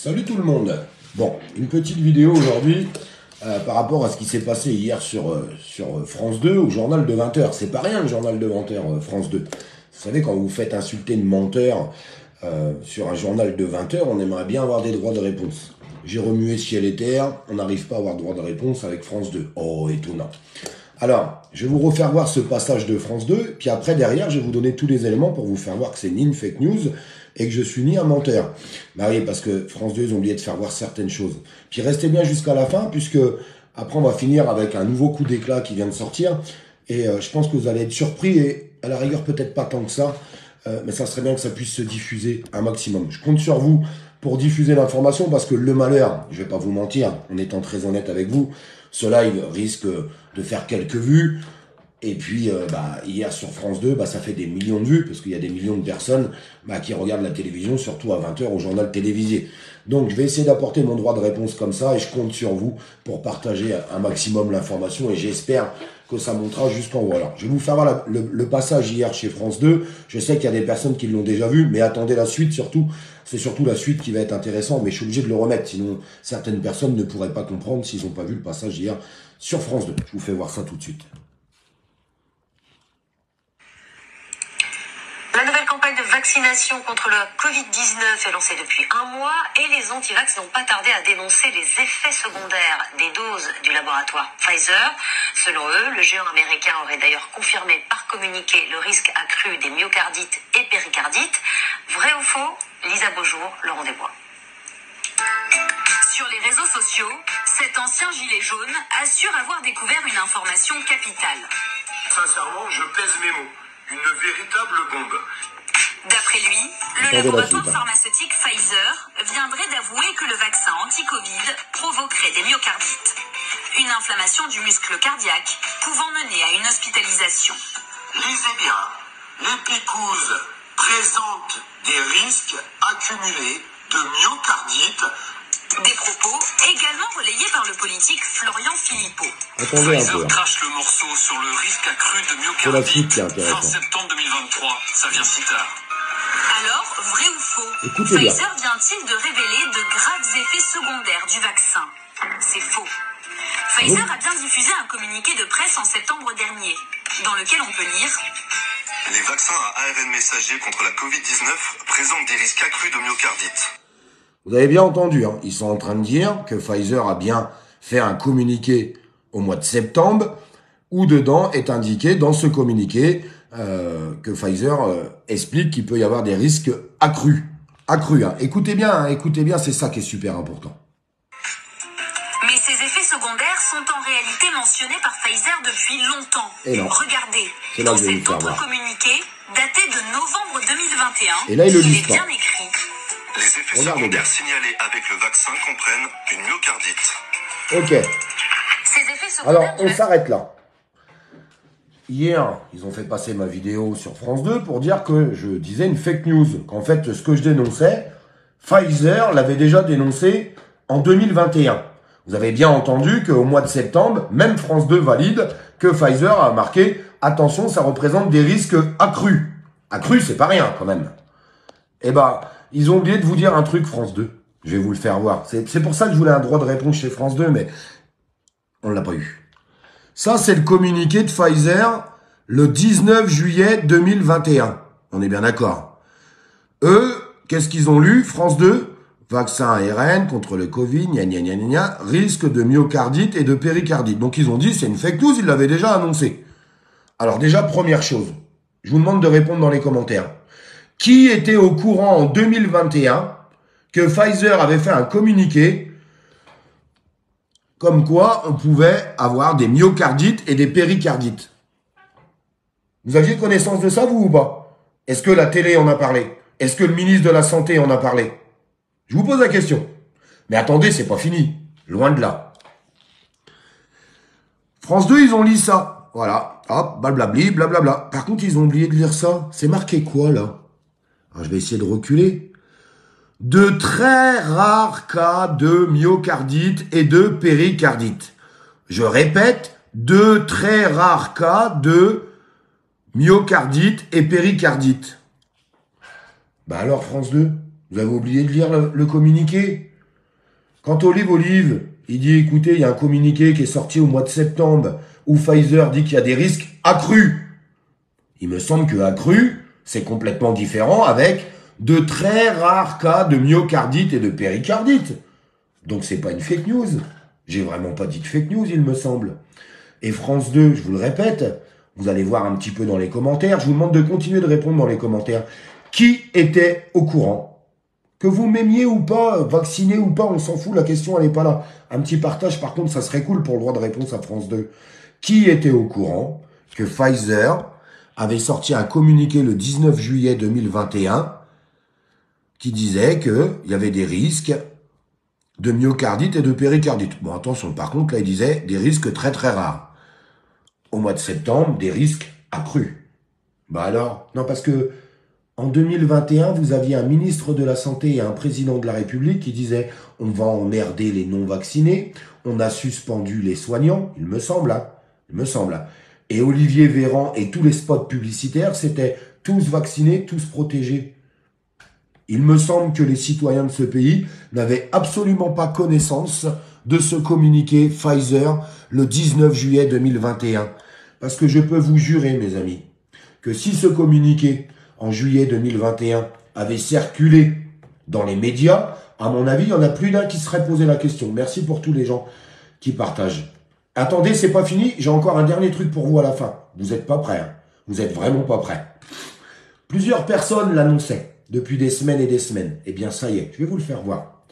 Salut tout le monde. Bon, une petite vidéo aujourd'hui par rapport à ce qui s'est passé hier sur France 2 au journal de 20h. C'est pas rien le journal de 20h, France 2. Vous savez, quand vous faites insulter de menteur sur un journal de 20h, on aimerait bien avoir des droits de réponse. J'ai remué ciel et terre, on n'arrive pas à avoir droit de réponse avec France 2. Oh, étonnant. Alors, je vais vous refaire voir ce passage de France 2, puis après, derrière, je vais vous donner tous les éléments pour vous faire voir que c'est ni une fake news et que je suis ni un menteur. Bah oui, parce que France 2, ils ont oublié de faire voir certaines choses. Puis restez bien jusqu'à la fin, puisque après, on va finir avec un nouveau coup d'éclat qui vient de sortir, et je pense que vous allez être surpris, et à la rigueur, peut-être pas tant que ça, mais ça serait bien que ça puisse se diffuser un maximum. Je compte sur vous pour diffuser l'information, parce que le malheur, je vais pas vous mentir, en étant très honnête avec vous, ce live risque de faire quelques vues. Et puis, hier sur France 2, ça fait des millions de vues, parce qu'il y a des millions de personnes qui regardent la télévision, surtout à 20h au journal télévisé. Donc, je vais essayer d'apporter mon droit de réponse comme ça, et je compte sur vous pour partager un maximum l'information, et j'espère que ça montera jusqu'en haut. Alors, je vais vous faire voir le passage hier chez France 2. Je sais qu'il y a des personnes qui l'ont déjà vu, mais attendez la suite surtout. C'est surtout la suite qui va être intéressante, mais je suis obligé de le remettre, sinon certaines personnes ne pourraient pas comprendre s'ils n'ont pas vu le passage hier sur France 2. Je vous fais voir ça tout de suite. La nouvelle campagne de vaccination contre le Covid-19 est lancée depuis un mois et les antivax n'ont pas tardé à dénoncer les effets secondaires des doses du laboratoire Pfizer. Selon eux, le géant américain aurait d'ailleurs confirmé par communiqué le risque accru des myocardites et péricardites. Vrai ou faux? Lisa Beaujour, Laurent Desbois. Sur les réseaux sociaux, cet ancien gilet jaune assure avoir découvert une information capitale. Sincèrement, je pèse mes mots. Une véritable bombe. D'après lui, le laboratoire pharmaceutique Pfizer viendrait d'avouer que le vaccin anti-Covid provoquerait des myocardites. Une inflammation du muscle cardiaque pouvant mener à une hospitalisation. Lisez bien, l'épicouze présente des risques accumulés de myocardite. Des propos également relayés par le politique Florian Philippot. Pfizer crache le morceau sur le risque accru de myocardite fin septembre 2023. Ça vient si tard. Alors, vrai ou faux? Écoutez bien. Pfizer vient-il de révéler de graves effets secondaires du vaccin? C'est faux. Pfizer a bien diffusé un communiqué de presse en septembre dernier, dans lequel on peut lire: les vaccins à ARN messager contre la Covid-19 présentent des risques accrus de myocardite. Vous avez bien entendu, hein, ils sont en train de dire que Pfizer a bien fait un communiqué au mois de septembre, où dedans est indiqué dans ce communiqué que Pfizer explique qu'il peut y avoir des risques accrus. Accrus, hein. Écoutez bien, c'est ça qui est super important. Mais ces effets secondaires sont en réalité mentionnés par Pfizer depuis longtemps. Et non. Regardez, dans cet autre communiqué, daté de novembre 2021, et là, il est bien écrit. Les effets secondaires signalés avec le vaccin comprennent une myocardite. Ok. Ces effets secondaires. Alors, on s'arrête là. Hier, ils ont fait passer ma vidéo sur France 2 pour dire que je disais une fake news. Qu'en fait, ce que je dénonçais, Pfizer l'avait déjà dénoncé en 2021. Vous avez bien entendu qu'au mois de septembre, même France 2 valide que Pfizer a marqué « Attention, ça représente des risques accrus ». Accrus, c'est pas rien quand même. Eh ben, ils ont oublié de vous dire un truc, France 2. Je vais vous le faire voir. C'est pour ça que je voulais un droit de réponse chez France 2, mais on l'a pas eu. Ça, c'est le communiqué de Pfizer le 19 juillet 2021. On est bien d'accord. Eux, qu'est-ce qu'ils ont lu? France 2, vaccin ARN contre le Covid, risque de myocardite et de péricardite. Donc, ils ont dit, c'est une fake news, ils l'avaient déjà annoncé. Alors déjà, première chose, je vous demande de répondre dans les commentaires. Qui était au courant en 2021 que Pfizer avait fait un communiqué comme quoi on pouvait avoir des myocardites et des péricardites? Vous aviez connaissance de ça, vous, ou pas? Est-ce que la télé en a parlé? Est-ce que le ministre de la Santé en a parlé? Je vous pose la question. Mais attendez, c'est pas fini. Loin de là. France 2, ils ont lu ça. Voilà. Hop, blablabli, blablabla. Par contre, ils ont oublié de lire ça. C'est marqué quoi, là? Alors, je vais essayer de reculer. De très rares cas de myocardite et de péricardite. Je répète, de très rares cas de myocardite et péricardite. Bah alors France 2, vous avez oublié de lire le communiqué. Quand Olive, il dit, écoutez, il y a un communiqué qui est sorti au mois de septembre où Pfizer dit qu'il y a des risques accrus. Il me semble que accrus, c'est complètement différent avec de très rares cas de myocardite et de péricardite. Donc c'est pas une fake news. J'ai vraiment pas dit de fake news, il me semble. Et France 2, je vous le répète, vous allez voir un petit peu dans les commentaires. Je vous demande de continuer de répondre dans les commentaires. Qui était au courant? Que vous m'aimiez ou pas, vacciné ou pas, on s'en fout, la question elle n'est pas là. Un petit partage par contre, ça serait cool pour le droit de réponse à France 2. Qui était au courant que Pfizer avait sorti un communiqué le 19 juillet 2021 qui disait qu'il y avait des risques de myocardite et de péricardite. Bon, attention, par contre, là, il disait des risques très très rares. Au mois de septembre, des risques accrus. Bah alors, non, parce que en 2021, vous aviez un ministre de la Santé et un président de la République qui disait « on va emmerder les non-vaccinés, on a suspendu les soignants », il me semble, hein, il me semble. Hein. Et Olivier Véran et tous les spots publicitaires, c'était tous vaccinés, tous protégés. Il me semble que les citoyens de ce pays n'avaient absolument pas connaissance de ce communiqué Pfizer le 19 juillet 2021. Parce que je peux vous jurer, mes amis, que si ce communiqué en juillet 2021 avait circulé dans les médias, à mon avis, il y en a plus d'un qui serait posé la question. Merci pour tous les gens qui partagent. Attendez, c'est pas fini, j'ai encore un dernier truc pour vous à la fin. Vous n'êtes pas prêts, hein. Vous êtes vraiment pas prêts. Plusieurs personnes l'annonçaient depuis des semaines et des semaines. Eh bien, ça y est, je vais vous le faire voir.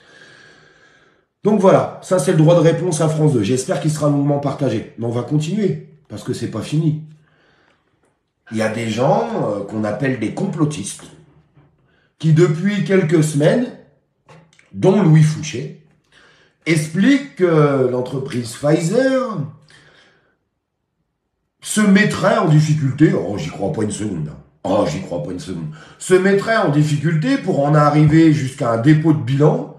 Donc voilà, ça c'est le droit de réponse à France 2. J'espère qu'il sera longuement partagé. Mais on va continuer, parce que c'est pas fini. Il y a des gens qu'on appelle des complotistes, qui depuis quelques semaines, dont Louis Fouché, expliquent que l'entreprise Pfizer se mettrait en difficulté. Oh, j'y crois pas une seconde. Oh, j'y crois pas une seconde. Se mettrait en difficulté pour en arriver jusqu'à un dépôt de bilan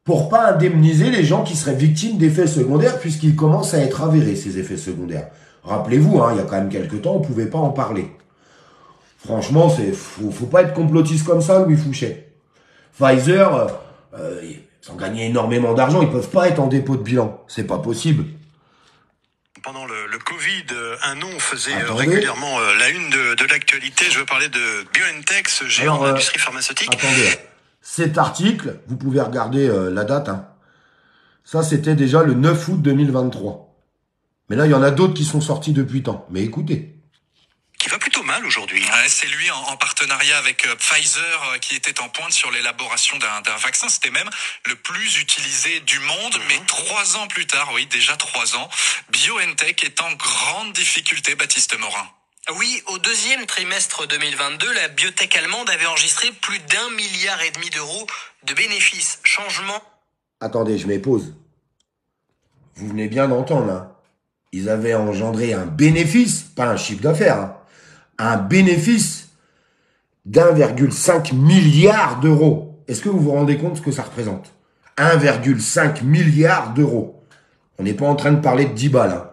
pour pas indemniser les gens qui seraient victimes d'effets secondaires puisqu'ils commencent à être avérés, ces effets secondaires. Rappelez-vous, hein, il y a quand même quelques temps, on pouvait pas en parler. Franchement, faut pas être complotiste comme ça, Louis Fouché. Pfizer, ils ont gagné énormément d'argent, ils peuvent pas être en dépôt de bilan. C'est pas possible. Pendant le Covid, un nom faisait régulièrement la une de l'actualité. Je veux parler de BioNTech, ce géant de l'industrie pharmaceutique. Attendez, cet article, vous pouvez regarder la date. Hein. Ça, c'était déjà le 9 août 2023. Mais là, il y en a d'autres qui sont sortis depuis tant. Mais écoutez. Qui va plutôt mal aujourd'hui. Ouais, c'est lui en partenariat avec Pfizer qui était en pointe sur l'élaboration d'un vaccin. C'était même le plus utilisé du monde. Mais 3 ans plus tard, oui, déjà 3 ans, BioNTech est en grande difficulté, Baptiste Morin. Oui, au deuxième trimestre 2022, la biotech allemande avait enregistré plus d'1,5 milliard d'euros de bénéfices. Changement. Attendez, je mets pause. Vous venez bien d'entendre, hein. Ils avaient engendré un bénéfice, pas un chiffre d'affaires, hein. Un bénéfice d'1,5 milliard d'euros. Est-ce que vous vous rendez compte ce que ça représente? 1,5 milliard d'euros. On n'est pas en train de parler de 10 balles. Hein.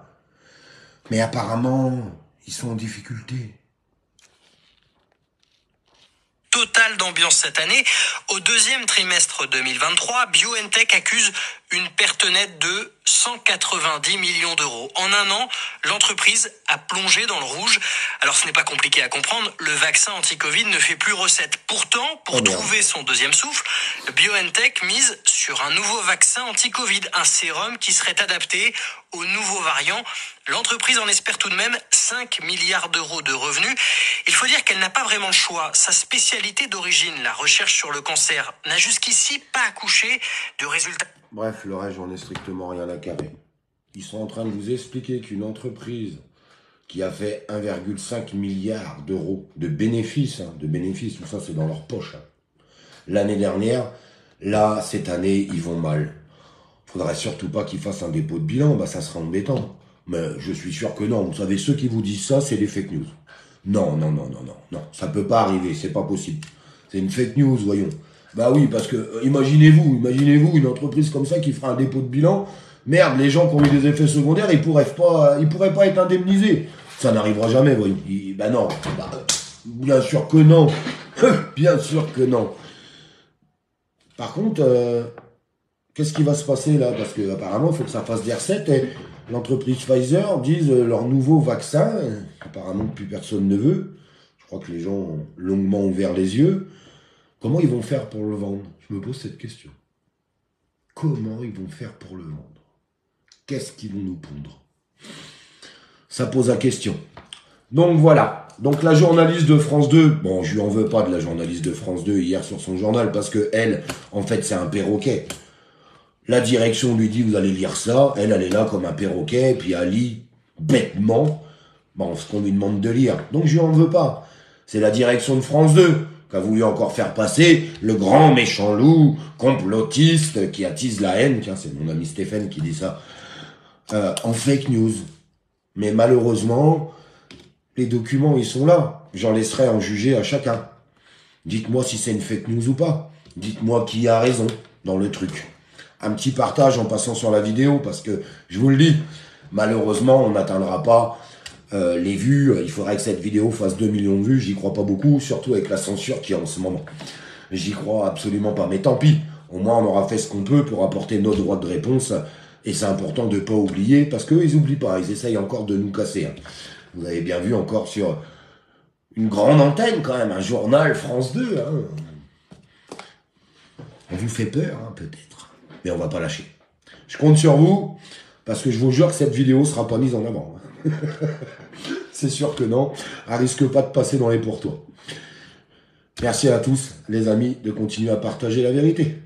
Mais apparemment, ils sont en difficulté. Total d'ambiance cette année. Au deuxième trimestre 2023, BioNTech accuse une perte nette de 190 millions d'euros. En un an, l'entreprise a plongé dans le rouge. Alors ce n'est pas compliqué à comprendre, le vaccin anti-Covid ne fait plus recette. Pourtant, pour trouver son deuxième souffle, BioNTech mise sur un nouveau vaccin anti-Covid, un sérum qui serait adapté aux nouveaux variants. L'entreprise en espère tout de même 5 milliards d'euros de revenus. Il faut dire qu'elle n'a pas vraiment le choix. Sa spécialité d'origine, la recherche sur le cancer, n'a jusqu'ici pas accouché de résultats. Bref, le reste, j'en ai strictement rien à carrer. Ils sont en train de vous expliquer qu'une entreprise qui a fait 1,5 milliard d'euros de bénéfices, tout ça c'est dans leur poche. Hein. L'année dernière, là, cette année, ils vont mal. Faudrait surtout pas qu'ils fassent un dépôt de bilan, bah ça sera embêtant. Mais je suis sûr que non. Vous savez, ceux qui vous disent ça, c'est des fake news. Non, ça peut pas arriver, c'est pas possible. C'est une fake news, voyons. Bah oui, parce que imaginez-vous une entreprise comme ça qui fera un dépôt de bilan. Merde, les gens qui ont eu des effets secondaires, ils pourraient pas être indemnisés. Ça n'arrivera jamais, voyons. Bah non, bien sûr que non. Bien sûr que non. Par contre, qu'est-ce qui va se passer là? Parce que apparemment, il faut que ça fasse des recettes. Et l'entreprise Pfizer disent leur nouveau vaccin, apparemment plus personne ne veut. Je crois que les gens ont longuement ouvert les yeux. Comment ils vont faire pour le vendre? Je me pose cette question. Comment ils vont faire pour le vendre? Qu'est-ce qu'ils vont nous pondre? Ça pose la question. Donc voilà. Donc la journaliste de France 2, bon, je lui en veux pas de la journaliste de France 2 hier sur son journal, parce que elle, en fait, c'est un perroquet. La direction lui dit, vous allez lire ça. Elle est là comme un perroquet, puis elle lit bêtement ce qu'on lui demande de lire. Donc je lui en veux pas. C'est la direction de France 2 qui a voulu encore faire passer le grand méchant loup, complotiste, qui attise la haine. Tiens, c'est mon ami Stéphane qui dit ça. En fake news. Mais malheureusement, les documents, ils sont là. J'en laisserai en juger à chacun. Dites-moi si c'est une fake news ou pas. Dites-moi qui a raison dans le truc. Un petit partage en passant sur la vidéo, parce que, je vous le dis, malheureusement, on n'atteindra pas les vues. Il faudrait que cette vidéo fasse 2 millions de vues. J'y crois pas beaucoup, surtout avec la censure qu'il y a en ce moment. J'y crois absolument pas. Mais tant pis. Au moins, on aura fait ce qu'on peut pour apporter nos droits de réponse. Et c'est important de ne pas oublier, parce qu'eux, ils n'oublient pas. Ils essayent encore de nous casser. Hein. Vous avez bien vu encore sur une grande antenne, quand même, un journal France 2. Hein. On vous fait peur, hein, peut-être. Mais on va pas lâcher. Je compte sur vous, parce que je vous jure que cette vidéo sera pas mise en avant. C'est sûr que non. Elle risque pas de passer dans les pourtours. Merci à tous, les amis, de continuer à partager la vérité.